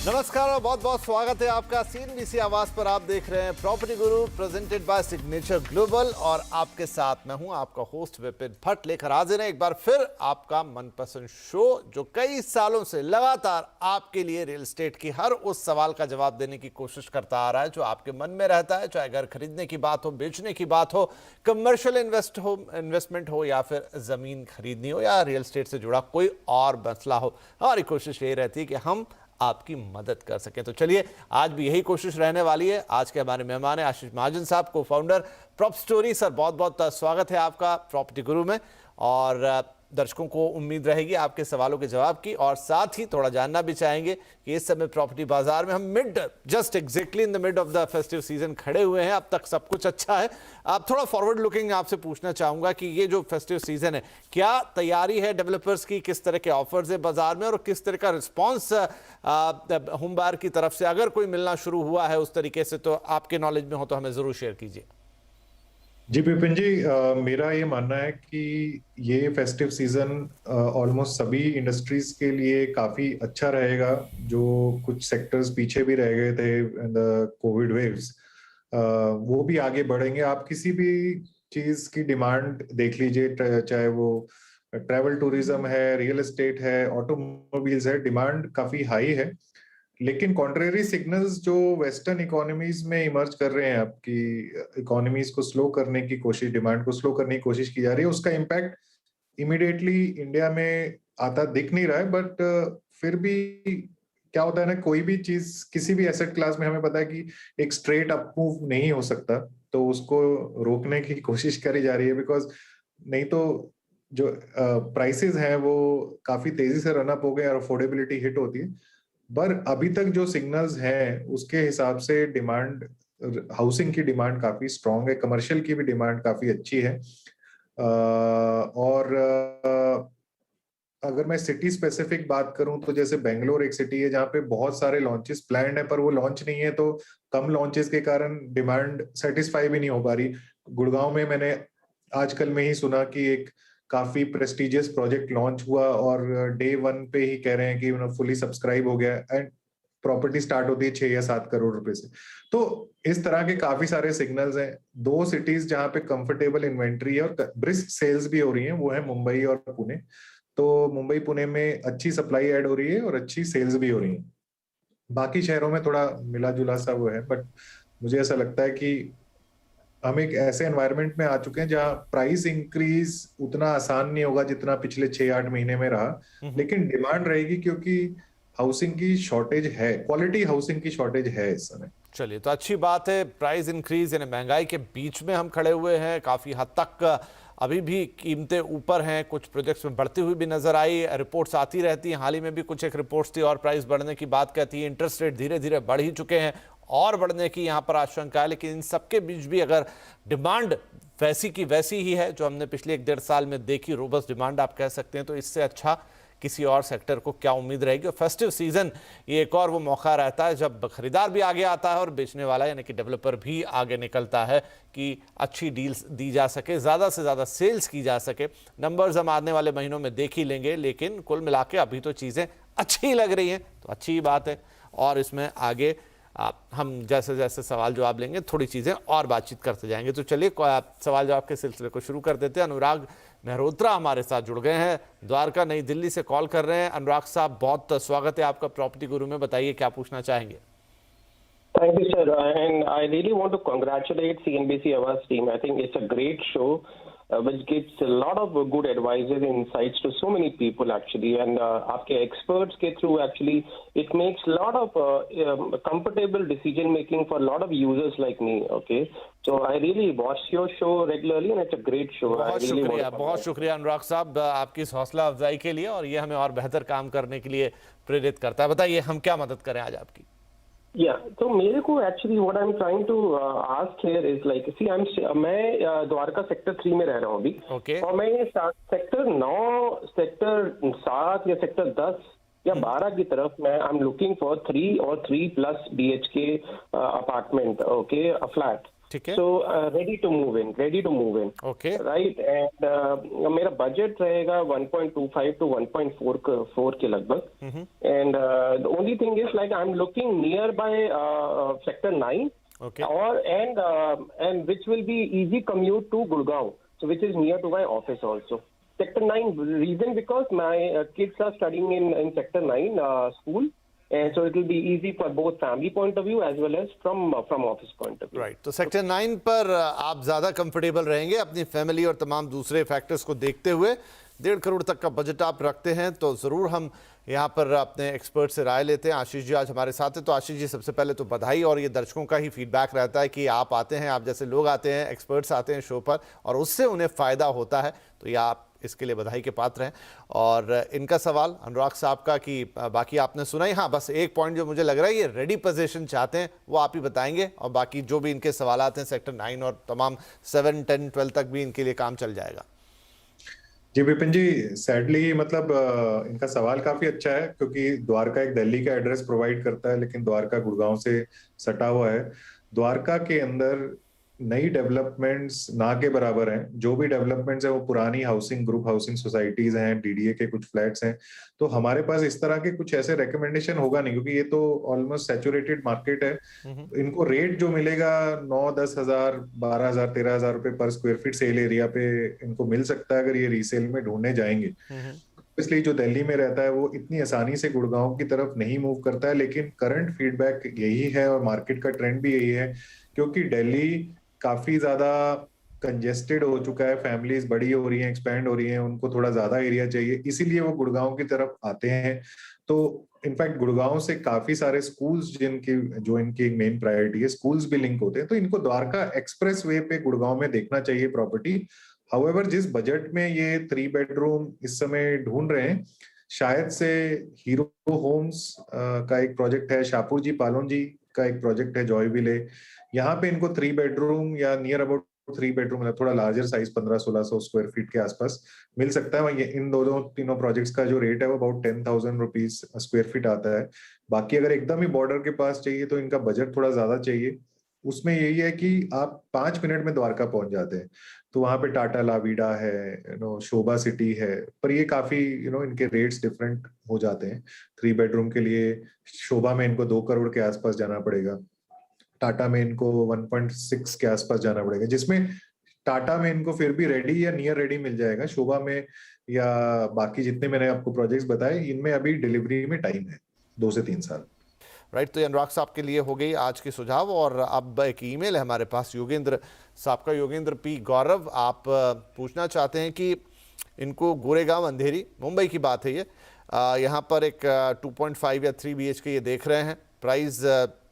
नमस्कार और बहुत बहुत स्वागत है आपका सीएनबीसी आवाज पर। आप देख रहे हैं property Guru presented by signature global और आपके साथ मैं हूं आपका होस्ट विपिन भट्ट लेकर हाजिर है एक बार फिर आपका मनपसंद शो जो कई सालों से लगातार आपके लिए रियल एस्टेट की हर उस सवाल का जवाब देने की कोशिश करता आ रहा है जो आपके मन में रहता है, चाहे घर खरीदने की बात हो, बेचने की बात हो, कमर्शियल इन्वेस्टमेंट हो या फिर जमीन खरीदनी हो या रियल एस्टेट से जुड़ा कोई और मसला हो। हमारी कोशिश यही रहती है कि हम आपकी मदद कर सकें। तो चलिए आज भी यही कोशिश रहने वाली है। आज के हमारे मेहमान हैं आशीष महाजन साहब, को फाउंडर प्रॉप स्टोरी। सर बहुत बहुत स्वागत है आपका प्रॉपर्टी गुरु में, और दर्शकों को उम्मीद रहेगी आपके सवालों के जवाब की, और साथ ही थोड़ा जानना भी चाहेंगे कि इस समय प्रॉपर्टी बाजार में हम just exactly in the mid of the festive season खड़े हुए हैं। अब तक सब कुछ अच्छा है। आप थोड़ा फॉरवर्ड लुकिंग आपसे पूछना चाहूंगा कि ये जो फेस्टिव सीजन है, क्या तैयारी है डेवलपर्स की, किस तरह के ऑफर्स है बाजार में और किस तरह का रिस्पॉन्स होम बायर की तरफ से अगर कोई मिलना शुरू हुआ है उस तरीके से, तो आपके नॉलेज में हो तो हमें जरूर शेयर कीजिए। जी विपिन जी, मेरा ये मानना है कि ये फेस्टिव सीजन ऑलमोस्ट सभी इंडस्ट्रीज के लिए काफी अच्छा रहेगा। जो कुछ सेक्टर्स पीछे भी रह गए थे इन द कोविड वेव्स, वो भी आगे बढ़ेंगे। आप किसी भी चीज की डिमांड देख लीजिए, चाहे वो ट्रैवल टूरिज्म है, रियल एस्टेट है, ऑटोमोबाइल्स है, डिमांड काफी हाई है। लेकिन कॉन्ट्रेरी सिग्नल्स जो वेस्टर्न इकोनॉमीज में इमर्ज कर रहे हैं, आपकी इकोनॉमीज को स्लो करने की कोशिश, डिमांड को स्लो करने की कोशिश की जा रही है, उसका इम्पैक्ट इमिडिएटली इंडिया में आता दिख नहीं रहा है। बट फिर भी क्या होता है ना, कोई भी चीज किसी भी एसेट क्लास में हमें पता है कि एक स्ट्रेट अप मूव नहीं हो सकता, तो उसको रोकने की कोशिश करी जा रही है। बिकॉज नहीं तो जो प्राइसेस हैं वो काफी तेजी से रन अप हो गए और अफोर्डेबिलिटी हिट होती है। पर अभी तक जो सिग्नल्स हैं उसके हिसाब से डिमांड, हाउसिंग की डिमांड काफी स्ट्रांग है, कमर्शियल की भी डिमांड काफी अच्छी है। और अगर मैं सिटी स्पेसिफिक बात करूं तो जैसे बेंगलोर एक सिटी है जहाँ पे बहुत सारे लॉन्चेस प्लान्ड है, पर वो लॉन्च नहीं है, तो कम लॉन्चेस के कारण डिमांड सेटिस्फाई भी नहीं हो पा रही। गुड़गांव में मैंने आजकल में ही सुना कि एक काफी प्रेस्टिजियस प्रोजेक्ट लॉन्च हुआ और डे वन पे ही कह रहे हैं कि फुली सब्सक्राइब हो गया, एंड प्रॉपर्टी स्टार्ट होती है 6 या 7 करोड़ रुपए से। तो इस तरह के काफी सारे सिग्नल्स हैं। दो सिटीज जहां पे कंफर्टेबल इन्वेंट्री है और ब्रिस्क सेल्स भी हो रही हैं, वो है मुंबई और पुणे। तो मुंबई पुणे में अच्छी सप्लाई ऐड हो रही है और अच्छी सेल्स भी हो रही है। बाकी शहरों में थोड़ा मिला जुला सा वो है, बट मुझे ऐसा लगता है कि हम एक ऐसे एनवायरनमेंट में आ चुके हैं जहां प्राइस इंक्रीज उतना आसान नहीं होगा जितना पिछले 6-8 महीने में रहा, लेकिन डिमांड रहेगी क्योंकि हाउसिंग की शॉर्टेज है, क्वालिटी हाउसिंग की शॉर्टेज है इस समय। चलिए, तो अच्छी बात है। प्राइस इंक्रीज यानी महंगाई के बीच में हम खड़े हुए हैं। काफ़ी हद तक अभी भी कीमतें ऊपर हैं, कुछ प्रोजेक्ट्स में बढ़ती हुई भी नजर आई। रिपोर्ट्स आती रहती हैं, हाल ही में भी कुछ एक रिपोर्ट्स थी और प्राइस बढ़ने की बात कहती है। इंटरेस्ट रेट धीरे धीरे बढ़ ही चुके हैं और बढ़ने की यहाँ पर आशंका है। लेकिन इन सबके बीच भी अगर डिमांड वैसी की वैसी ही है जो हमने पिछले 1-1.5 साल में देखी, रोबस्ट डिमांड आप कह सकते हैं, तो इससे अच्छा किसी और सेक्टर को क्या उम्मीद रहेगी। और फेस्टिव सीजन ये एक और वो मौका रहता है जब खरीदार भी आगे आता है और बेचने वाला यानी कि डेवलपर भी आगे निकलता है कि अच्छी डील्स दी जा सके, ज़्यादा से ज़्यादा सेल्स की जा सके। नंबर्स हम आने वाले महीनों में देख ही लेंगे, लेकिन कुल मिला के अभी तो चीज़ें अच्छी लग रही हैं, तो अच्छी ही बात है। और इसमें आगे हम जैसे जैसे सवाल जवाब लेंगे थोड़ी चीज़ें और बातचीत करते जाएंगे। तो चलिए सवाल जवाब के सिलसिले को शुरू कर देते हैं। अनुराग मेहरोत्रा हमारे साथ जुड़ गए हैं, द्वारका नई दिल्ली से कॉल कर रहे हैं। अनुराग साहब बहुत स्वागत है आपका प्रॉपर्टी गुरु में, बताइए क्या पूछना चाहेंगे। Thank you, sir. And I really want to congratulate CNBC Awas team. I think it's a great show, which gives a lot of good advices and insights to so many people actually. And आपके experts के through actually it makes a lot of comfortable decision making for a lot of users like me. Okay, so I really watch your show regularly and it's a great show. बहुत शुक्रिया अनुराग साहब आपकी इस हौसला अफजाई के लिए, और ये हमें और बेहतर काम करने के लिए प्रेरित करता है। बताइए हम क्या मदद करें आज आपकी। तो मेरे को actually what I am trying to ask here is like see मैं द्वारका सेक्टर 3 में रह रहा हूँ अभी, और मैं ये सेक्टर 9, सेक्टर 7 या सेक्टर 10 या 12 की तरफ मैं आई एम लुकिंग फॉर 3 और 3+ BHK apartment, okay, a flat. ठीक है, so ready to move in. Okay, Right, and मेरा बजट रहेगा 1.25 to 1.4 के लगभग. And the only thing is like I'm looking nearby sector 9, okay, and which will be easy commute to Gurgaon, so which is near to my office also. Sector 9 reason because my kids are studying in sector 9 school, and so it will be easy for both family point of view as well as from office point of view. Right. तो sector 9 पर आप ज़्यादा comfortable रहेंगे अपनी family और तमाम दूसरे factors को देखते हुए। 1.5 करोड़ तक का बजट आप रखते हैं तो ज़रूर हम यहाँ पर अपने एक्सपर्ट से राय लेते हैं। आशीष जी आज हमारे साथ हैं। तो आशीष जी, सबसे पहले तो बधाई, और ये दर्शकों का ही फीडबैक रहता है कि आप आते हैं, आप जैसे लोग आते हैं, एक्सपर्ट्स आते हैं शो पर और उससे उन्हें फ़ायदा होता है, तो ये आप इसके लिए बधाई के पात्र हैं। और इनका सवाल अनुराग साहब का कि बाकी आपने सुना ही, हाँ बस एक पॉइंट जो मुझे लग रहा है ये रेडी पोजीशन चाहते हैं वो आप ही बताएंगे, और बाकी जो भी इनके सवाल हैं सेक्टर 9 और तमाम 7, 10, 12 तक भी इनके लिए काम चल जाएगा। जी विपिन जी, सैडली मतलब इनका सवाल काफी अच्छा है, क्योंकि द्वारका एक दिल्ली का एड्रेस प्रोवाइड करता है, लेकिन द्वारका गुड़गांव से सटा हुआ है। द्वारका के अंदर नई डेवलपमेंट्स ना के बराबर हैं। जो भी डेवलपमेंट्स है वो पुरानी हाउसिंग ग्रुप हाउसिंग सोसाइटीज हैं, डीडीए के कुछ फ्लैट्स हैं। तो हमारे पास इस तरह के कुछ ऐसे रिकमेंडेशन होगा नहीं, क्योंकि ये तो ऑलमोस्ट सैचुरेटेड मार्केट है। इनको रेट जो मिलेगा 9-10 हजार, 12,000, 13,000 रुपए पर स्क्वायर फीट सेल एरिया पे इनको मिल सकता है अगर ये रीसेल में ढूंढने जाएंगे। इसलिए जो दिल्ली में रहता है वो इतनी आसानी से गुड़गांव की तरफ नहीं मूव करता है। लेकिन करंट फीडबैक यही है और मार्केट का ट्रेंड भी यही है, क्योंकि दिल्ली काफी ज्यादा कंजेस्टेड हो चुका है, फैमिलीज बड़ी हो रही हैं, एक्सपैंड हो रही हैं, उनको थोड़ा ज्यादा एरिया चाहिए, इसीलिए वो गुड़गांव की तरफ आते हैं। तो इनफैक्ट गुड़गांव से काफी सारे स्कूल्स जो इनकी एक मेन प्रायोरिटी है, स्कूल्स भी लिंक होते हैं। तो इनको द्वारका एक्सप्रेस वे पे गुड़गांव में देखना चाहिए प्रॉपर्टी। हाउएवर जिस बजट में ये 3 बेडरूम इस समय ढूंढ रहे हैं, शायद से हीरो होम्स का एक प्रोजेक्ट है, शाहपुर जी पालोन जी का एक प्रोजेक्ट है जॉय विले, यहाँ पे इनको 3 बेडरूम या नियर अबाउट 3 बेडरूम, मतलब थोड़ा लार्जर साइज 1500-1600 स्क्वायर फीट के आसपास मिल सकता है। इन तीनों प्रोजेक्ट्स का जो रेट है वो अबाउट 10,000 रुपीज स्क्वायर फीट आता है। बाकी अगर एकदम ही बॉर्डर के पास चाहिए तो इनका बजट थोड़ा ज्यादा चाहिए। उसमें यही है कि आप 5 मिनट में द्वारका पहुंच जाते हैं। तो वहां पे टाटा लाविडा है, शोभा सिटी है, पर ये काफी इनके रेट्स डिफरेंट हो जाते हैं। 3 बेडरूम के लिए शोभा में इनको 2 करोड़ के आसपास जाना पड़ेगा, टाटा में इनको 1.6 के आसपास जाना पड़ेगा, जिसमें टाटा में इनको फिर भी रेडी या नियर रेडी मिल जाएगा। शोभा में या बाकी जितने मैंने आपको प्रोजेक्ट्स बताए, इनमें अभी डिलीवरी में टाइम है 2 से 3 साल। राइट। तो अनुराग साहब के लिए हो गई आज की सुझाव, और अब एक ईमेल है हमारे पास योगेंद्र साहब का, योगेंद्र पी गौरव। आप पूछना चाहते हैं कि इनको गोरेगांव अंधेरी मुंबई की बात है ये, यहाँ पर एक 2.5 या 3 BHK ये देख रहे हैं। प्राइस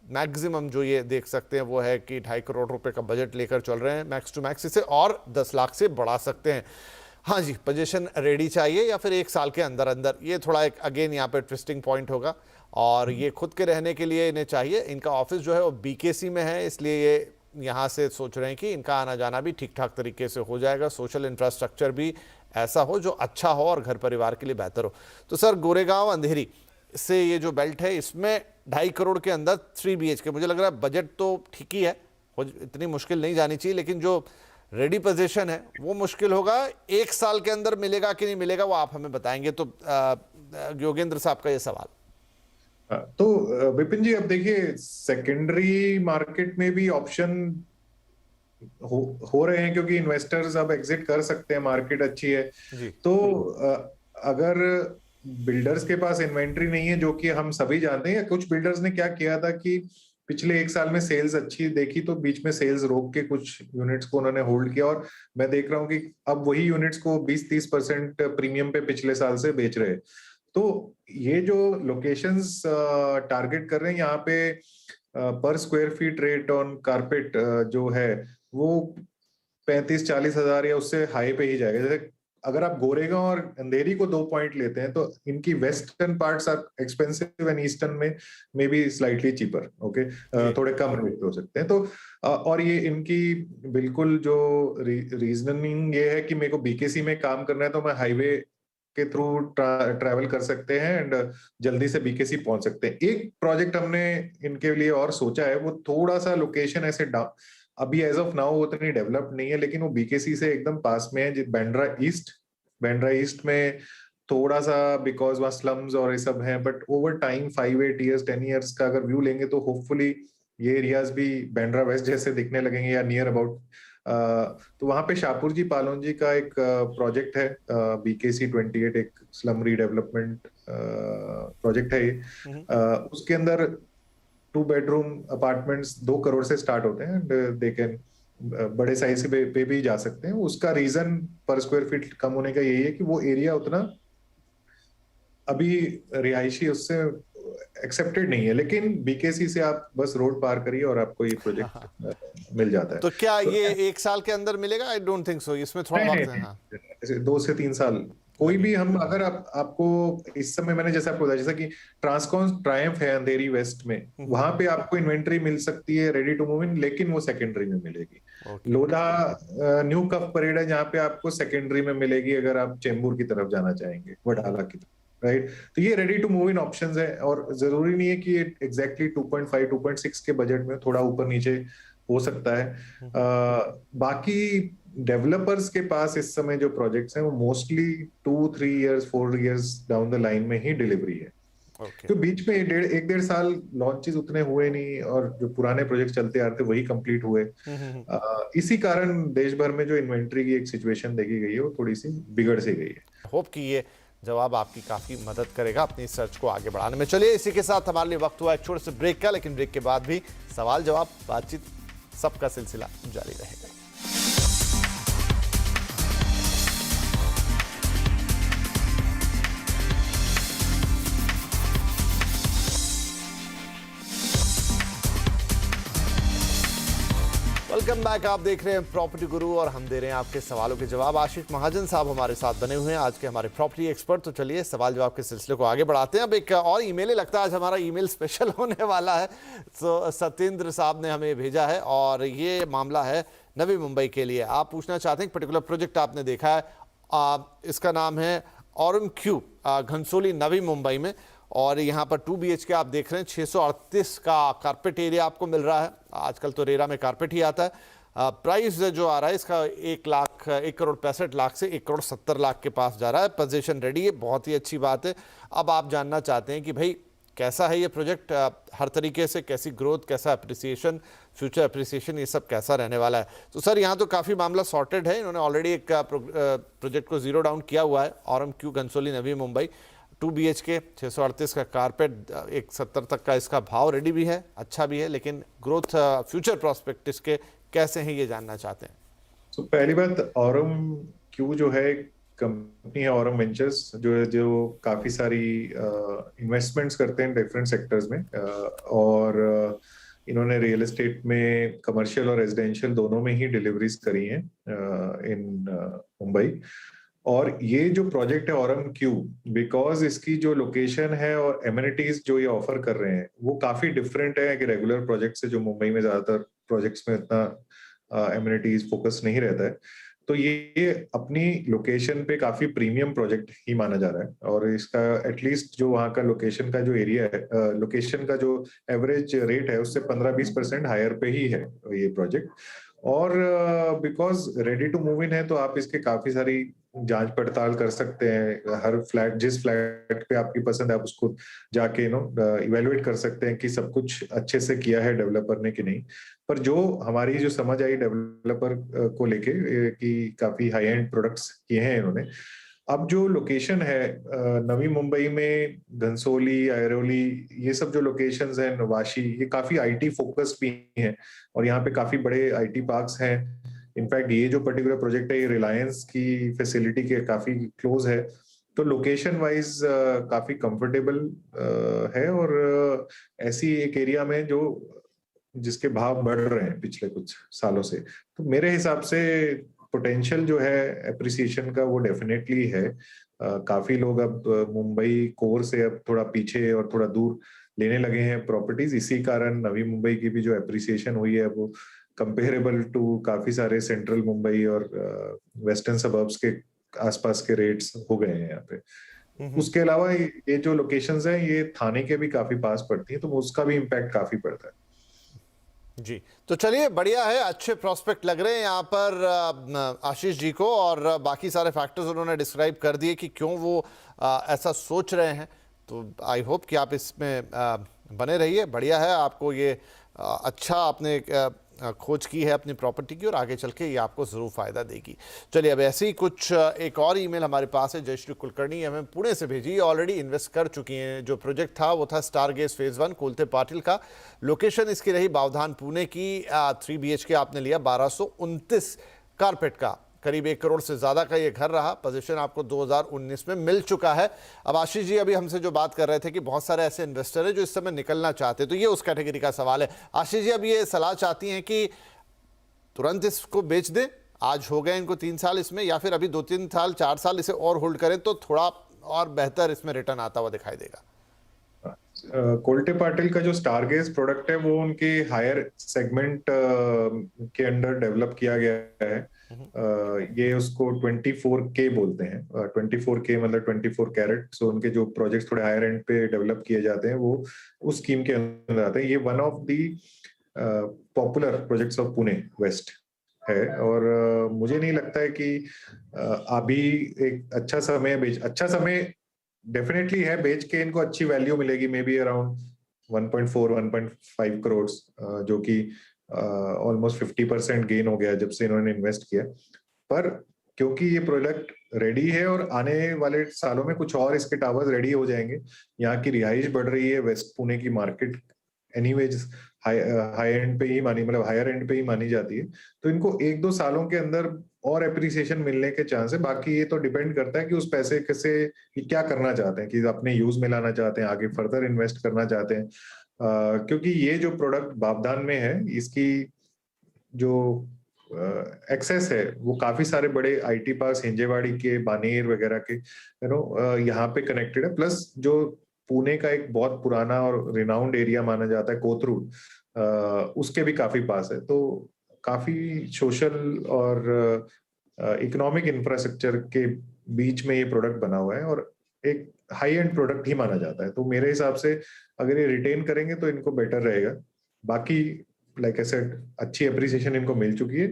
मैक्सिमम जो ये देख सकते हैं वो है कि 2.5 करोड़ रुपए का बजट लेकर चल रहे हैं, मैक्स टू मैक्स इसे और 10 लाख से बढ़ा सकते हैं। हाँ जी, पोजीशन रेडी चाहिए या फिर 1 साल के अंदर अंदर, ये थोड़ा एक अगेन यहाँ पे ट्विस्टिंग पॉइंट होगा। और ये खुद के रहने के लिए इन्हें चाहिए। इनका ऑफिस जो है वो BKC में है, इसलिए ये यहाँ से सोच रहे हैं कि इनका आना जाना भी ठीक ठाक तरीके से हो जाएगा, सोशल इंफ्रास्ट्रक्चर भी ऐसा हो जो अच्छा हो और घर परिवार के लिए बेहतर हो। तो सर, गोरेगांव अंधेरी से ये जो बेल्ट है इसमें 2.5 करोड़ के अंदर 3 BHK, मुझे लग रहा है बजट तो ठीक ही है, इतनी मुश्किल नहीं जानी चाहिए, लेकिन जो रेडी पोजीशन है वो मुश्किल होगा। 1 साल के अंदर मिलेगा कि नहीं मिलेगा वो आप हमें बताएंगे। तो योगेंद्र साहब का ये सवाल। तो विपिन जी, अब देखिए सेकेंडरी मार्केट में भी ऑप्शन हो रहे हैं, क्योंकि इन्वेस्टर्स अब एग्जिट कर सकते हैं, मार्केट अच्छी है। तो अगर बिल्डर्स के पास इन्वेंट्री नहीं है, जो कि हम सभी जानते हैं, कुछ बिल्डर्स ने क्या किया था कि पिछले 1 साल में सेल्स अच्छी देखी तो बीच में सेल्स रोक के कुछ यूनिट्स को उन्होंने होल्ड किया, और मैं देख रहा हूं कि अब वही यूनिट्स को 20-30% प्रीमियम पे पिछले साल से बेच रहे हैं। तो ये जो लोकेशंस टारगेट कर रहे हैं, यहाँ पे पर square feet rate on carpet जो है वो 35-40 हजार या उससे हाई पे ही जाएगा। जैसे अगर आप गोरेगांव और अंधेरी को 2 पॉइंट लेते हैं तो इनकी western parts are expensive and eastern में may be slightly cheaper, okay, थोड़े कम रेट हो सकते हैं। तो और ये इनकी बिल्कुल जो रीजनिंग ये है कि मेरे को BKC में काम करना है तो मैं हाईवे के थ्रू ट्रैवल कर सकते हैं एंड जल्दी से BKC पहुंच सकते हैं। एक प्रोजेक्ट हमने इनके लिए और सोचा है, वो थोड़ा सा लोकेशन ऐसे अभी एज ऑफ नाउ उतनी डेवलप्ड नहीं है, लेकिन वो बीकेसी से एकदम पास में है। बांद्रा ईस्ट में थोड़ा सा, बिकॉज वहाँ स्लम्स और ये सब है, but over time 5-8 years 10 years का अगर व्यू लेंगे तो होपफुली ये एरियाज भी बांद्रा वेस्ट जैसे दिखने लगेंगे या नियर अबाउट। तो वहां पे शाहपुर जी पालोन जी का एक प्रोजेक्ट है, BKC28, एक स्लम रीडेवलपमेंट प्रोजेक्ट है ये। उसके अंदर 2 bedroom अपार्टमेंट्स 2 करोड़ से स्टार्ट होते हैं, एंड दे कैन बड़े साइज पे भी जा सकते हैं। उसका रीजन पर स्क्वायर फीट कम होने का यही है कि वो एरिया उतना अभी रिहायशी उससे एक्सेप्टेड नहीं है, लेकिन बीकेसी से आप बस रोड पार करिए और आपको ये प्रोजेक्ट मिल जाता है। तो क्या तो ये 1 साल के अंदर मिलेगा? आई डोंट थिंक सो, इसमें थोड़ा वक्त है। हाँ, ऐसे 2 से 3 साल कोई भी हम अगर आपको इस समय मैंने जैसे आपको बताया, जैसा कि ट्रांसकॉन ट्रायम्फ है अंधेरी वेस्ट में, वहां पे आपको इन्वेंट्री मिल सकती है रेडी टू मूव इन, लेकिन वो सेकेंडरी में मिलेगी। लोधा न्यू कफ परेड है जहाँ पे आपको सेकेंडरी में मिलेगी अगर आप चेंबूर की तरफ जाना चाहेंगे, वडाला की तरफ, राइट। तो ये ready to move in options है, और जरूरी नहीं है कि ये एग्जैक्टली 2.5 2.6 के बजट में, थोड़ा ऊपर नीचे हो सकता है। बाकी डेवलपर्स के पास इस समय जो प्रोजेक्ट्स हैं वो mostly 2-3 years 4 years down the line में ही डिलीवरी है। तो बीच में 1.5 साल लॉन्चेस उतने हुए नहीं, और जो पुराने प्रोजेक्ट चलते आ रहे थे वही कंप्लीट हुए। इसी कारण देश भर में जो इन्वेंट्री की एक सिचुएशन देखी गई है वो थोड़ी सी बिगड़ सी गई है। होप कि ये जवाब आपकी काफी मदद करेगा अपनी सर्च को आगे बढ़ाने में। चलिए, इसी के साथ हमारे लिए वक्त हुआ एक छोटे से ब्रेक का, लेकिन ब्रेक के बाद भी सवाल जवाब बातचीत सबका सिलसिला जारी रहेगा। Welcome back. आप देख रहे हैं प्रॉपर्टी गुरु और हम दे रहे हैं आपके सवालों के जवाब। आशिक महाजन साहब हमारे साथ बने हुए हैं, आज के हमारे प्रॉपर्टी एक्सपर्ट। तो चलिए सवाल जवाब के सिलसिले को आगे बढ़ाते हैं। अब एक और ईमेल, लगता है आज हमारा ईमेल स्पेशल होने वाला है। तो सत्येंद्र साहब ने हमें भेजा है और ये मामला है नवी मुंबई के लिए। आप पूछना चाहते हैं, पर्टिकुलर प्रोजेक्ट आपने देखा है, इसका नाम है ऑरम क्यू, घनसोली नवी मुंबई में, और यहाँ पर 2 BHK आप देख रहे हैं। 638 का कारपेट एरिया आपको मिल रहा है। आजकल तो रेरा में कारपेट ही आता है। प्राइस जो आ रहा है इसका 1,65,00,000 से 1,70,00,000 के पास जा रहा है। पोजीशन रेडी है, बहुत ही अच्छी बात है। अब आप जानना चाहते हैं कि भाई कैसा है ये प्रोजेक्ट, हर तरीके से कैसी ग्रोथ, कैसा अप्रिसिएशन, फ्यूचर अप्रिसिएशन, ये सब कैसा रहने वाला है। तो सर यहाँ तो काफ़ी मामला सॉर्टेड है। इन्होंने ऑलरेडी एक प्रोजेक्ट को जीरो डाउन किया हुआ है, Aurum Q Ghansoli Navi Mumbai, 2 BHK 638 का कारपेट, 170 तक का इसका भाव रेडी भी है, अच्छा भी है, लेकिन ग्रोथ फ्यूचर प्रोस्पेक्ट इसके कैसे हैं ये जानना चाहते हैं। तो पहली बात, ऑरम क्यू जो है कंपनी है, ऑरम वेंचर्स, जो काफी सारी इन्वेस्टमेंट्स करते हैं डिफरेंट सेक्टर्स में, और इन्होंने रियल एस्टेट में कमर्शियल और रेजिडेंशियल दोनों में ही डिलीवरीज करी हैं इन मुंबई। और ये जो प्रोजेक्ट है ऑरम क्यू, बिकॉज इसकी जो लोकेशन है और एमिनिटीज जो ये ऑफर कर रहे हैं वो काफी डिफरेंट है कि रेगुलर प्रोजेक्ट से, जो मुंबई में ज्यादातर प्रोजेक्ट्स में इतना एमिनिटीज फोकस नहीं रहता है। तो ये अपनी लोकेशन पे काफी प्रीमियम प्रोजेक्ट ही माना जा रहा है, और इसका एटलीस्ट जो वहाँ का लोकेशन का जो एरिया है, लोकेशन का जो एवरेज रेट है उससे 15-20% हायर पे ही है ये प्रोजेक्ट। और because ready to move in है तो आप इसके काफी सारी जांच पड़ताल कर सकते हैं। हर फ्लैट, जिस फ्लैट पे आपकी पसंद है, आप उसको जाके इवेलुएट कर सकते हैं कि सब कुछ अच्छे से किया है डेवलपर ने कि नहीं। पर जो हमारी जो समझ आई डेवलपर को लेके कि काफी हाई एंड प्रोडक्ट्स किए हैं इन्होंने। अब जो लोकेशन है नवी मुंबई में, घनसोली, आयरोली, ये सब जो लोकेशंस हैं, नवाशी, ये काफी आईटी फोकस्ड भी हैं, और यहाँ पे काफी बड़े आईटी पार्क्स हैं। इनफैक्ट ये जो पर्टिकुलर प्रोजेक्ट है ये रिलायंस की फैसिलिटी के काफी क्लोज है, तो लोकेशन वाइज काफी कंफर्टेबल है, और ऐसी एक एरिया में जो जिसके भाव बढ़ रहे हैं पिछले कुछ सालों से। तो मेरे हिसाब से पोटेंशियल जो है एप्रिसिएशन का वो डेफिनेटली है। काफी लोग अब मुंबई कोर से अब थोड़ा पीछे और थोड़ा दूर लेने लगे हैं प्रॉपर्टीज। इसी कारण नवी मुंबई की भी जो एप्रिसिएशन हुई है वो कंपेरेबल टू काफी सारे सेंट्रल मुंबई और वेस्टर्न सबर्ब्स के आसपास के रेट्स हो गए हैं यहाँ पे। उसके अलावा ये जो लोकेशंस हैं ये थाने के भी काफी पास पड़ती हैं, तो उसका भी इम्पैक्ट काफी पड़ता है। जी, तो चलिए बढ़िया है, अच्छे प्रॉस्पेक्ट लग रहे हैं यहाँ पर आशीष जी को, और बाकी सारे फैक्टर्स उन्होंने डिस्क्राइब कर दिए कि क्यों वो ऐसा सोच रहे हैं। तो आई होप कि आप इसमें बने रहिए, बढ़िया है। आपको ये अच्छा आपने खोज की है अपनी प्रॉपर्टी की, और आगे चल के ये आपको ज़रूर फ़ायदा देगी। चलिए अब ऐसे ही कुछ एक और ईमेल हमारे पास है। जयश्री कुलकर्णी हमें पुणे से भेजी, ऑलरेडी इन्वेस्ट कर चुकी हैं। जो प्रोजेक्ट था वो था स्टारगेज फेज़ 1 कोलते पाटिल का। लोकेशन इसकी रही बावधान पुणे की। 3 BHK आपने लिया 1229 कारपेट का, करीब 1 करोड़ से ज़्यादा का ये घर रहा। पोजीशन आपको 2019 में मिल चुका है। अब आशीष जी अभी हमसे जो बात कर रहे थे कि बहुत सारे ऐसे इन्वेस्टर हैं जो इस समय निकलना चाहते हैं, तो ये उस कैटेगरी का सवाल है। आशीष जी अब ये सलाह चाहती हैं कि तुरंत इसको बेच दें, आज हो गए इनको 3 साल इसमें, या फिर अभी 2-3 साल 4 साल इसे और होल्ड करें तो थोड़ा और बेहतर इसमें रिटर्न आता हुआ दिखाई देगा? कोल्टे पाटिल का जो स्टारगेज प्रोडक्ट है वो उनके हायर सेगमेंट के अंडर डेवलप किया गया है। ये उसको 24K बोलते हैं। 24K मतलब 24 कैरेट। सो उनके जो प्रोजेक्ट्स थोड़े हायर एंड पे डेवलप किए जाते हैं वो उस स्कीम के अंदर आते हैं। ये one of the popular projects of Pune west है, और मुझे नहीं लगता है कि अभी एक अच्छा समय डेफिनेटली है। बेच के इनको अच्छी वैल्यू मिलेगी, मे बी अराउंड 1.4-1.5 करोड़, जो कि ऑलमोस्ट 50% गेन हो गया जब से इन्होंने इन्वेस्ट किया। पर क्योंकि ये प्रोडक्ट रेडी है और आने वाले सालों में कुछ और इसके टावर्स रेडी हो जाएंगे, यहाँ की रिहाइश बढ़ रही है, वेस्ट पुणे की मार्केट एनीवेज हाई एंड पे ही मतलब हायर एंड पे ही मानी जाती है, तो इनको 1-2 सालों के अंदर और एप्रिसिएशन मिलने के चांस है। बाकी ये तो डिपेंड करता है कि उस पैसे कैसे क्या करना चाहते हैं, कि अपने यूज में लाना चाहते हैं, आगे फर्दर इन्वेस्ट करना चाहते हैं। क्योंकि ये जो प्रोडक्ट बावधान में है, इसकी जो एक्सेस है वो काफी सारे बड़े आईटी पार्क्स हिंजेवाड़ी के, बानेर वगैरह के यहाँ पे कनेक्टेड है। प्लस जो पुणे का एक बहुत पुराना और रिनाउंड एरिया माना जाता है कोथरूड, उसके भी काफी पास है। तो काफी सोशल और इकोनॉमिक इंफ्रास्ट्रक्चर के बीच में ये प्रोडक्ट बना हुआ है, और एक हाई एंड प्रोडक्ट ही माना जाता है। तो मेरे हिसाब से अगर ये रिटेन करेंगे तो इनको बेटर रहेगा। बाकी लाइक आई सेड, अच्छी एप्रिसिएशन इनको मिल चुकी है।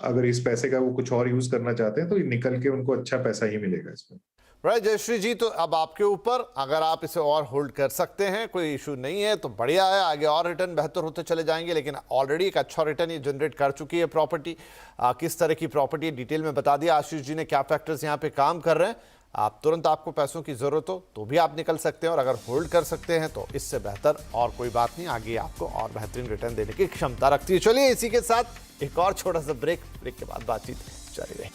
अगर इस पैसे का वो कुछ और यूज करना चाहते हैं तो निकल के उनको अच्छा पैसा ही मिलेगा इसमें। राइट जयश्री जी, तो अब आपके ऊपर, अगर आप इसे और होल्ड कर सकते हैं, कोई इशू नहीं है तो बढ़िया है, आगे और रिटर्न बेहतर होते चले जाएंगे। लेकिन ऑलरेडी एक अच्छा रिटर्न ये जनरेट कर चुकी है प्रॉपर्टी। किस तरह की प्रॉपर्टी डिटेल में बता दिया आशीष जी ने, क्या फैक्टर्स यहाँ पे काम कर रहे हैं। आप तुरंत आपको पैसों की जरूरत हो तो भी आप निकल सकते हैं, और अगर होल्ड कर सकते हैं तो इससे बेहतर और कोई बात नहीं, आगे आपको और बेहतरीन रिटर्न देने की क्षमता रखती है। चलिए इसी के साथ एक और छोटा सा ब्रेक के बाद बातचीत जारी रहे।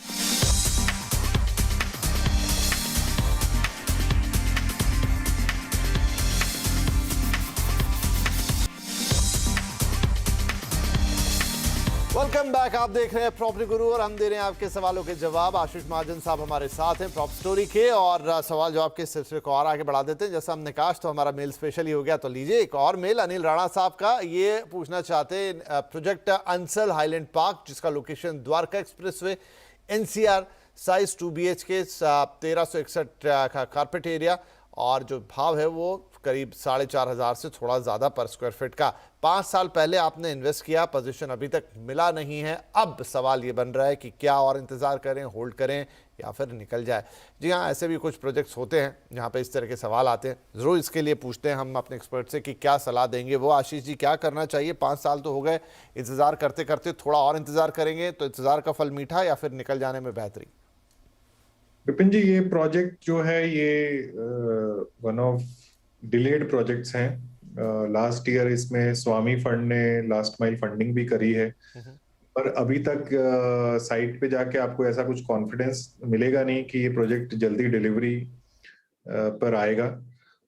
Welcome back. आप देख रहे हैं प्रॉपर्टी गुरु, और हम दे रहे हैं आपके सवालों के जवाब। आशीष महाजन साहब हमारे साथ हैं प्रॉप स्टोरी के, और सवाल जवाब के सिलसिले को और आगे बढ़ा देते हैं। जैसा हमने कहा तो हमारा मेल स्पेशल ही हो गया, तो लीजिए एक और मेल अनिल राणा साहब का। ये पूछना चाहते हैं प्रोजेक्ट अंसल हाईलैंड पार्क, जिसका location Dwarka expressway, NCR, size 2 BHK, 1361 का कारपेट एरिया, और जो भाव है वो करीब 4,500 से थोड़ा ज़्यादा पर स्क्वायर फीट का। 5 साल पहले आपने इन्वेस्ट किया, पोजीशन अभी तक मिला नहीं है। अब सवाल ये बन रहा है कि क्या और इंतज़ार करें, होल्ड करें, या फिर निकल जाए। जी हाँ, ऐसे भी कुछ प्रोजेक्ट्स होते हैं जहाँ पे इस तरह के सवाल आते हैं। ज़रूर इसके लिए पूछते हैं हम अपने एक्सपर्ट से कि क्या सलाह देंगे वो। आशीष जी, क्या करना चाहिए? 5 साल तो हो गए, इंतज़ार करते करते थोड़ा और इंतज़ार करेंगे तो इंतज़ार का फल मीठा, या फिर निकल जाने में बेहतरी? विपिन जी, ये प्रोजेक्ट जो है ये वन ऑफ डिलेड प्रोजेक्ट्स हैं। लास्ट ईयर इसमें स्वामी फंड ने लास्ट माइल फंडिंग भी करी है, पर अभी तक साइट पे जाके आपको ऐसा कुछ कॉन्फिडेंस मिलेगा नहीं कि ये प्रोजेक्ट जल्दी डिलीवरी पर आएगा।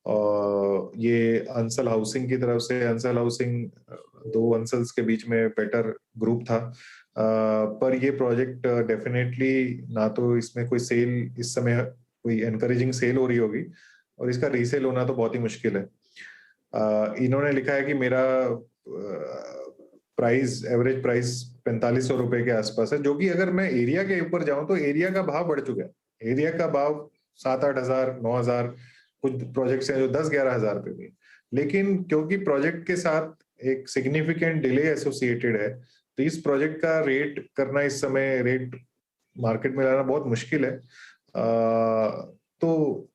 और ये अंसल हाउसिंग की तरफ से, अंसल हाउसिंग 2 अंसल्स के बीच में बेटर ग्रुप था, पर ये प्रोजेक्ट डेफिनेटली ना तो इसमें कोई सेल इस समय कोई एनकरेजिंग सेल हो रही होगी, और इसका रीसेल होना तो बहुत ही मुश्किल है। इन्होंने लिखा है कि मेरा एवरेज प्राइस 4500 रुपए के आसपास है, जो कि अगर मैं एरिया के ऊपर जाऊं तो एरिया का भाव बढ़ चुका है। एरिया का भाव 7-8 हजार, 9 हजार, कुछ प्रोजेक्ट्स हैं जो 10-11 हजार पे भी। लेकिन क्योंकि प्रोजेक्ट के साथ एक सिग्निफिकेंट डिले एसोसिएटेड है, तो इस प्रोजेक्ट का रेट करना इस समय रेट मार्केट में लाना बहुत मुश्किल है। तो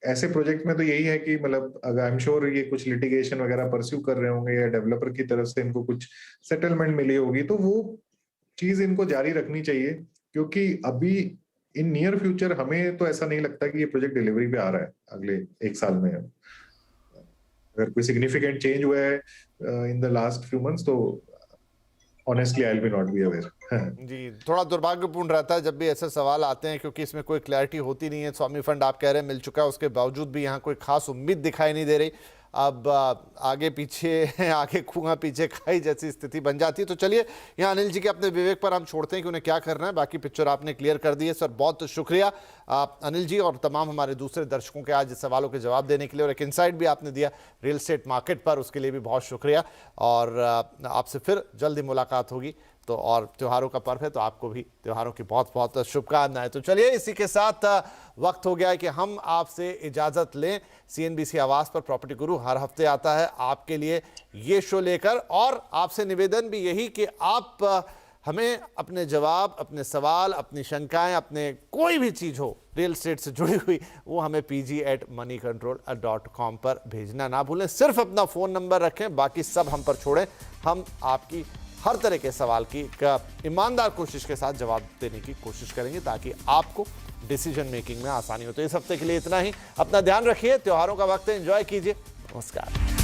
ऐसे प्रोजेक्ट में तो यही है कि मतलब अगर आई एम श्योर ये कुछ लिटिगेशन वगैरह परस्यू कर रहे होंगे या डेवलपर की तरफ से इनको कुछ सेटलमेंट मिली होगी, तो वो चीज इनको जारी रखनी चाहिए, क्योंकि अभी इन नियर फ्यूचर हमें तो ऐसा नहीं लगता कि ये प्रोजेक्ट डिलीवरी पे आ रहा है अगले 1 साल में। अगर कोई सिग्निफिकेंट चेंज हुआ है in the last few months तो honestly I will be not be aware. जी, थोड़ा दुर्भाग्यपूर्ण रहता है जब भी ऐसे सवाल आते हैं, क्योंकि इसमें कोई क्लैरिटी होती नहीं है। स्वामी फंड आप कह रहे हैं मिल चुका है, उसके बावजूद भी यहाँ कोई खास उम्मीद दिखाई नहीं दे रही। अब आगे पीछे आगे कुआं पीछे खाई जैसी स्थिति बन जाती है। तो चलिए, यहाँ अनिल जी के अपने विवेक पर हम छोड़ते हैं कि उन्हें क्या करना है। बाकी पिक्चर आपने क्लियर कर दी है सर, बहुत शुक्रिया अनिल जी, और तमाम हमारे दूसरे दर्शकों के आज सवालों के जवाब देने के लिए, और एक इनसाइट भी आपने दिया रियल एस्टेट मार्केट पर, उसके लिए भी बहुत शुक्रिया। और आपसे फिर जल्दी मुलाकात होगी। तो और त्योहारों का पर्व है, तो आपको भी त्योहारों की बहुत बहुत शुभकामनाएं। तो चलिए, इसी के साथ वक्त हो गया है कि हम आपसे इजाज़त लें। CNBC आवाज़ पर प्रॉपर्टी गुरु हर हफ्ते आता है आपके लिए ये शो लेकर, और आपसे निवेदन भी यही कि आप हमें अपने जवाब, अपने सवाल, अपनी शंकाएं, अपने कोई भी चीज़ हो रियल एस्टेट से जुड़ी हुई, वो हमें pg@moneycontrol.com पर भेजना ना भूलें। सिर्फ अपना फ़ोन नंबर रखें, बाकी सब हम पर छोड़ें। हम आपकी हर तरह के सवाल की ईमानदार कोशिश के साथ जवाब देने की कोशिश करेंगे, ताकि आपको डिसीजन मेकिंग में आसानी हो। तो इस हफ्ते के लिए इतना ही। अपना ध्यान रखिए, त्योहारों का वक्त है, एंजॉय कीजिए। नमस्कार।